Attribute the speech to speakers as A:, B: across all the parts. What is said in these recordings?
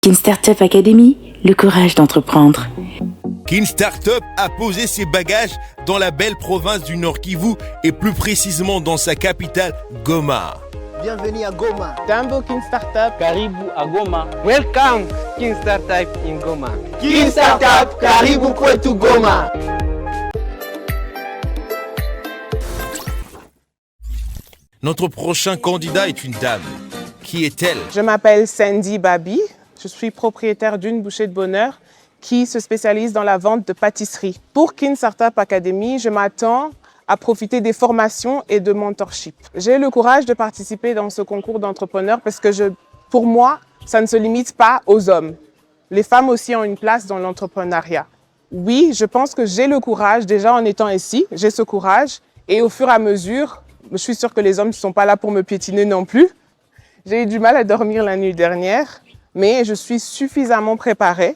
A: Kin Startup Academy, le courage d'entreprendre.
B: Kin Startup a posé ses bagages dans la belle province du Nord Kivu et plus précisément dans sa capitale, Goma.
C: Bienvenue à Goma.
D: Jambo Kin Startup,
E: karibu à Goma.
D: welcome Kin Startup in Goma.
C: Kin Startup, karibu kwetu Goma.
B: Notre prochain candidat est une dame. Qui est-elle?
D: Je m'appelle Sandy Babi, je suis propriétaire d'une bouchée de bonheur qui se spécialise dans la vente de pâtisseries. Pour Kin Startup Academy, je m'attends à profiter des formations et de mentorship. J'ai le courage de participer dans ce concours d'entrepreneurs parce que pour moi, ça ne se limite pas aux hommes. Les femmes aussi ont une place dans l'entrepreneuriat. Oui, je pense que j'ai le courage, déjà en étant ici, j'ai ce courage. Et au fur et à mesure, je suis sûre que les hommes ne sont pas là pour me piétiner non plus. J'ai eu du mal à dormir la nuit dernière, mais je suis suffisamment préparée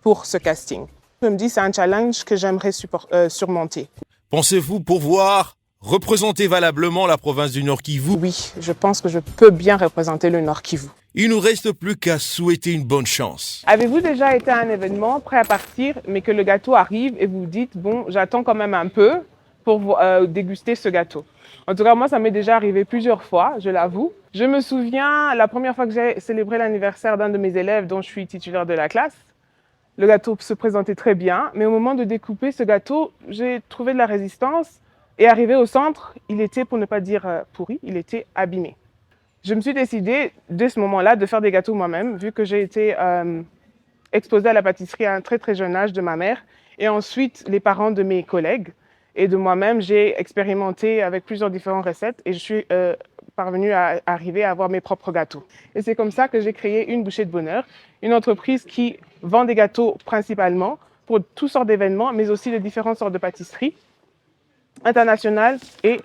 D: pour ce casting. Je me dis que c'est un challenge que j'aimerais surmonter.
B: Pensez-vous pouvoir représenter valablement la province du Nord Kivu?
D: Oui, je pense que je peux bien représenter le Nord Kivu.
B: Il nous reste plus qu'à souhaiter une bonne chance.
D: Avez-vous déjà été à un événement prêt à partir, mais que le gâteau arrive et vous dites « bon, j'attends quand même un peu pour déguster ce gâteau ». En tout cas, moi, ça m'est déjà arrivé plusieurs fois, je l'avoue. Je me souviens, la première fois que j'ai célébré l'anniversaire d'un de mes élèves dont je suis titulaire de la classe, le gâteau se présentait très bien, mais au moment de découper ce gâteau, j'ai trouvé de la résistance et arrivé au centre, il était, pour ne pas dire pourri, il était abîmé. Je me suis décidée, dès ce moment-là, de faire des gâteaux moi-même, vu que j'ai été exposée à la pâtisserie à un très très jeune âge de ma mère, et ensuite les parents de mes collègues. Et de moi-même, j'ai expérimenté avec plusieurs différentes recettes et je suis parvenue à arriver à avoir mes propres gâteaux. Et c'est comme ça que j'ai créé une bouchée de bonheur, une entreprise qui vend des gâteaux principalement pour toutes sortes d'événements, mais aussi de différentes sortes de pâtisseries, internationales et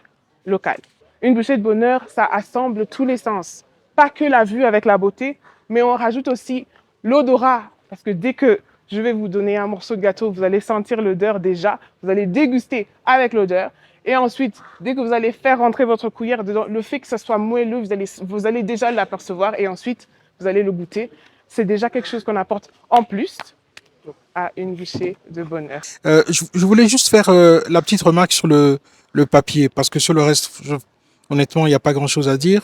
D: locales. Une bouchée de bonheur, ça assemble tous les sens. Pas que la vue avec la beauté, mais on rajoute aussi l'odorat, parce que dès que je vais vous donner un morceau de gâteau, vous allez sentir l'odeur déjà, vous allez déguster avec l'odeur. Et ensuite, dès que vous allez faire rentrer votre cuillère dedans, le fait que ça soit moelleux, vous allez déjà l'apercevoir et ensuite, vous allez le goûter. C'est déjà quelque chose qu'on apporte en plus à une bouchée de bonheur.
F: Je voulais juste faire la petite remarque sur le papier, parce que sur le reste, honnêtement, il n'y a pas grand-chose à dire.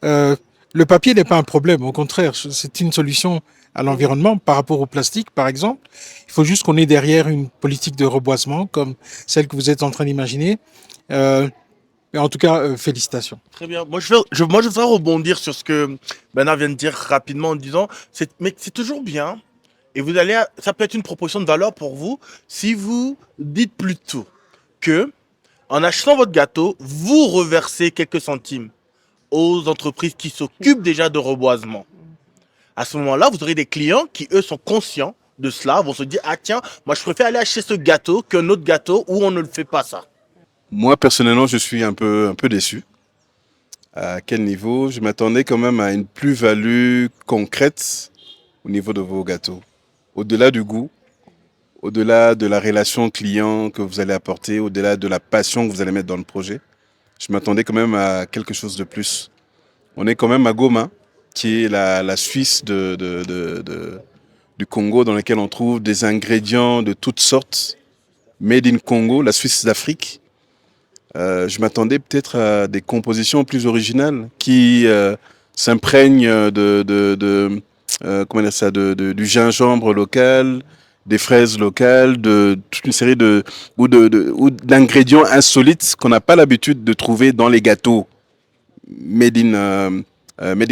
F: Le papier n'est pas un problème, au contraire, c'est une solution à l'environnement par rapport au plastique, par exemple. Il faut juste qu'on ait derrière une politique de reboisement comme celle que vous êtes en train d'imaginer. Mais en tout cas, félicitations.
G: Très bien. Moi, je voudrais rebondir sur ce que Bernard vient de dire rapidement en disant, mais c'est toujours bien. Et ça peut être une proposition de valeur pour vous si vous dites plutôt que, en achetant votre gâteau, vous reversez quelques centimes aux entreprises qui s'occupent déjà de reboisement. À ce moment-là, vous aurez des clients qui, eux, sont conscients de cela, vont se dire « Ah tiens, moi je préfère aller acheter ce gâteau qu'un autre gâteau où on ne le fait pas ça. »
H: Moi, personnellement, je suis un peu déçu. À quel niveau? Je m'attendais quand même à une plus-value concrète au niveau de vos gâteaux. Au-delà du goût, au-delà de la relation client que vous allez apporter, au-delà de la passion que vous allez mettre dans le projet, je m'attendais quand même à quelque chose de plus. On est quand même à Goma, qui est la Suisse du Congo, dans laquelle on trouve des ingrédients de toutes sortes, made in Congo, la Suisse d'Afrique. Je m'attendais peut-être à des compositions plus originales qui s'imprègnent du gingembre local, des fraises locales, de toute une série d'ingrédients insolites qu'on n'a pas l'habitude de trouver dans les gâteaux made in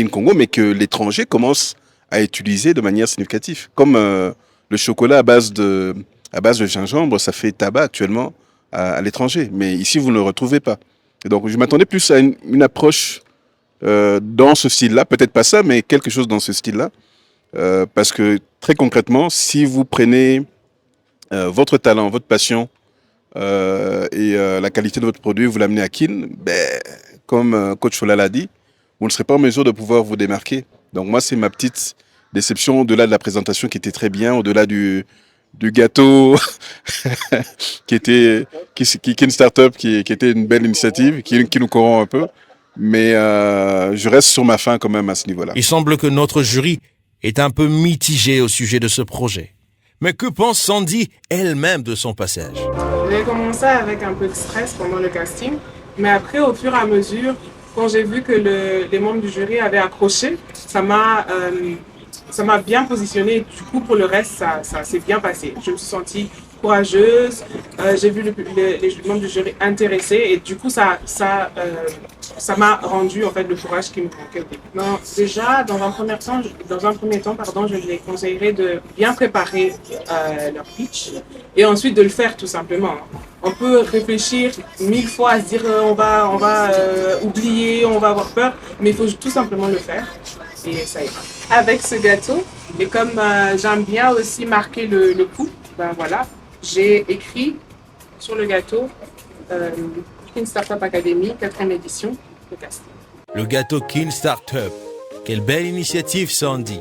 H: Congo, mais que l'étranger commence à utiliser de manière significative. Comme le chocolat à base de gingembre, ça fait tabac actuellement à l'étranger, mais ici vous ne le retrouvez pas. Et donc je m'attendais plus à une approche dans ce style-là, peut-être pas ça, mais quelque chose dans ce style-là, parce que très concrètement, si vous prenez votre talent, votre passion et la qualité de votre produit, vous l'amenez à Kin, comme Coach Fola l'a dit, vous ne serez pas en mesure de pouvoir vous démarquer. Donc moi, c'est ma petite déception, au-delà de la présentation qui était très bien, au-delà du gâteau qui est une start-up, qui était une belle initiative, qui nous corrompt un peu. Mais je reste sur ma faim quand même à ce niveau-là.
B: Il semble que notre jury est un peu mitigé au sujet de ce projet. Mais que pense Sandy elle-même de son passage?
D: J'ai commencé avec un peu de stress pendant le casting, mais après, au fur et à mesure, quand j'ai vu que les membres du jury avaient accroché, ça m'a bien positionné. Du coup, pour le reste, ça s'est bien passé. Je me suis sentie courageuse, j'ai vu les membres du jury intéressés et du coup, ça m'a rendu en fait le courage qui me manquait. Non, déjà, dans un premier temps, je les conseillerais de bien préparer leur pitch et ensuite de le faire tout simplement. On peut réfléchir 1000 fois à se dire on va oublier, on va avoir peur, mais il faut tout simplement le faire et ça ira. Avec ce gâteau, et comme j'aime bien aussi marquer le coup, ben voilà, j'ai écrit sur le gâteau Kin Startup Academy, 4e édition, le casting.
B: Le gâteau Kin Startup. Quelle belle initiative, Sandy.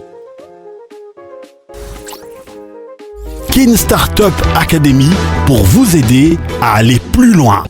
E: Kin Startup Academy pour vous aider à aller plus loin.